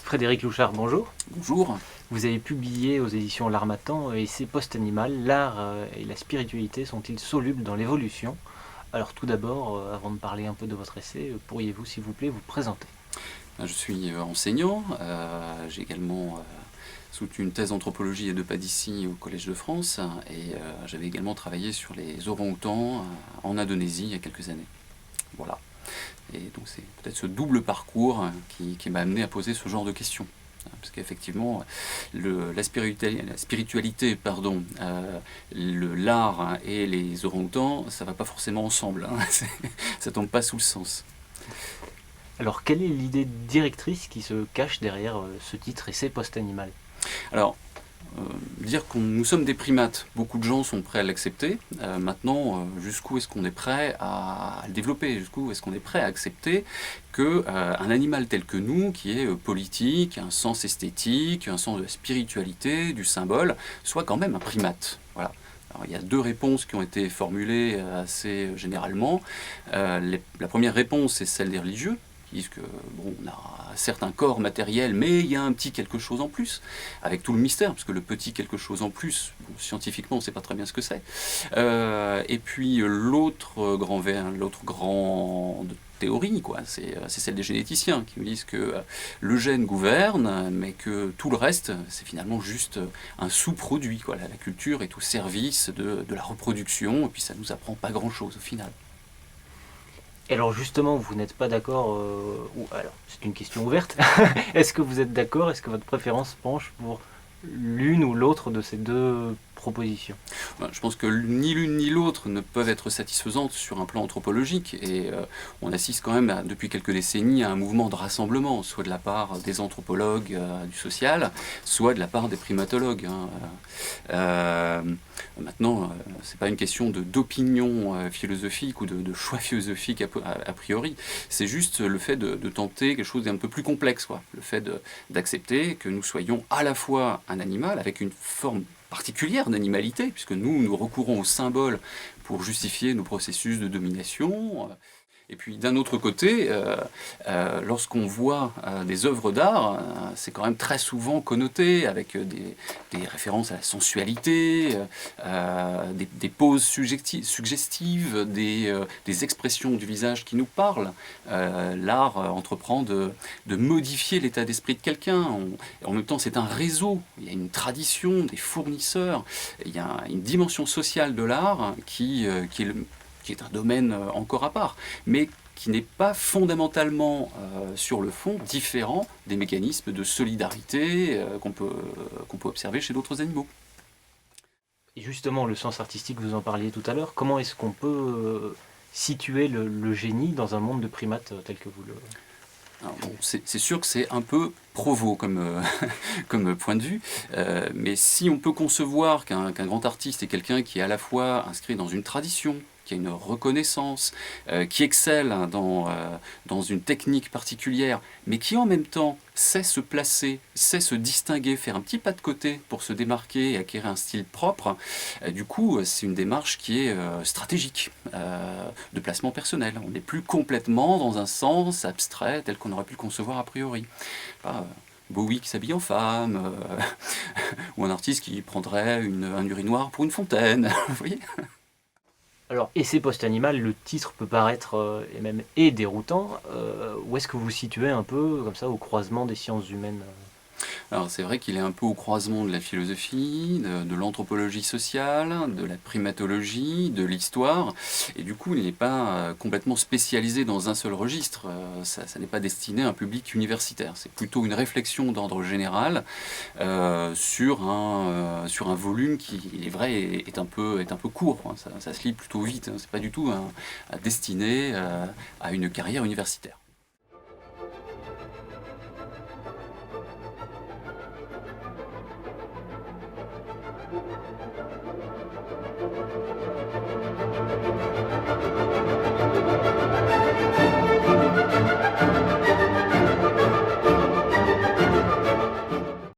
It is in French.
Frédéric Louchard, bonjour. Bonjour. Vous avez publié aux éditions L'Harmattan Essai post-animal, l'art et la spiritualité sont-ils solubles dans l'évolution? Alors tout d'abord, avant de parler un peu de votre essai, pourriez-vous s'il vous plaît vous présenter? Je suis enseignant, j'ai également soutenu une thèse d'anthropologie et de d'ici au Collège de France et j'avais également travaillé sur les orang-outans en Indonésie il y a quelques années. Voilà. Et donc c'est peut-être ce double parcours qui m'a amené à poser ce genre de questions. Parce qu'effectivement, la spiritualité, l'art et les orang-outans, ça ne va pas forcément ensemble. Ça tombe pas sous le sens. Alors quelle est l'idée directrice qui se cache derrière ce titre Essai post-animal? Alors, dire que nous sommes des primates, beaucoup de gens sont prêts à l'accepter. Maintenant, jusqu'où est-ce qu'on est prêt à le développer? Jusqu'où est-ce qu'on est prêt à accepter qu'un animal tel que nous, qui est politique, un sens esthétique, un sens de la spiritualité, du symbole, soit quand même un primate? Voilà. Alors, il y a deux réponses qui ont été formulées assez généralement. La première réponse, c'est celle des religieux, qui disent que on a certes un corps matériel, mais il y a un petit quelque chose en plus, avec tout le mystère, parce que le petit quelque chose en plus, scientifiquement, on ne sait pas très bien ce que c'est. Et puis l'autre grande théorie, c'est celle des généticiens, qui nous disent que le gène gouverne, mais que tout le reste, c'est finalement juste un sous-produit. La culture est au service de la reproduction, et puis ça ne nous apprend pas grand-chose au final. Et alors justement, vous n'êtes pas d'accord, alors c'est une question ouverte, est-ce que vous êtes d'accord, est-ce que votre préférence penche pour l'une ou l'autre de ces deux propositions? Je pense que ni l'une ni l'autre ne peuvent être satisfaisantes sur un plan anthropologique et on assiste quand même depuis quelques décennies à un mouvement de rassemblement, soit de la part des anthropologues du social, soit de la part des primatologues. Maintenant, c'est pas une question d'opinion philosophique ou de choix philosophique a priori, c'est juste le fait de tenter quelque chose d'un peu plus complexe, le fait d'accepter que nous soyons à la fois un animal avec une forme particulière d'animalité, puisque nous recourons aux symboles pour justifier nos processus de domination. Et puis d'un autre côté, lorsqu'on voit des œuvres d'art, c'est quand même très souvent connoté avec des références à la sensualité, des poses suggestives, des expressions du visage qui nous parlent. L'art entreprend de modifier l'état d'esprit de quelqu'un. En même temps, c'est un réseau, il y a une tradition, des fournisseurs, il y a une dimension sociale de l'art qui est un domaine encore à part, mais qui n'est pas fondamentalement, sur le fond, différent des mécanismes de solidarité qu'on peut observer chez d'autres animaux. Et justement, le sens artistique, vous en parliez tout à l'heure, comment est-ce qu'on peut situer le génie dans un monde de primates tel que vous le... C'est sûr que c'est un peu provo comme point de vue, mais si on peut concevoir qu'un grand artiste est quelqu'un qui est à la fois inscrit dans une tradition, qui a une reconnaissance, qui excelle dans une technique particulière, mais qui en même temps sait se placer, sait se distinguer, faire un petit pas de côté pour se démarquer et acquérir un style propre, du coup c'est une démarche qui est stratégique, de placement personnel. On n'est plus complètement dans un sens abstrait tel qu'on aurait pu le concevoir a priori. Bowie qui s'habille en femme, ou un artiste qui prendrait un urinoir pour une fontaine, vous voyez ? Alors, Essai post-animal, le titre peut paraître et même déroutant. Où est-ce que vous vous situez un peu, comme ça, au croisement des sciences humaines? Alors c'est vrai qu'il est un peu au croisement de la philosophie, de l'anthropologie sociale, de la primatologie, de l'histoire, et du coup il n'est pas complètement spécialisé dans un seul registre, ça n'est pas destiné à un public universitaire, c'est plutôt une réflexion d'ordre général sur un volume qui, il est vrai, est un peu court, ça se lit plutôt vite, c'est pas du tout destiné à une carrière universitaire.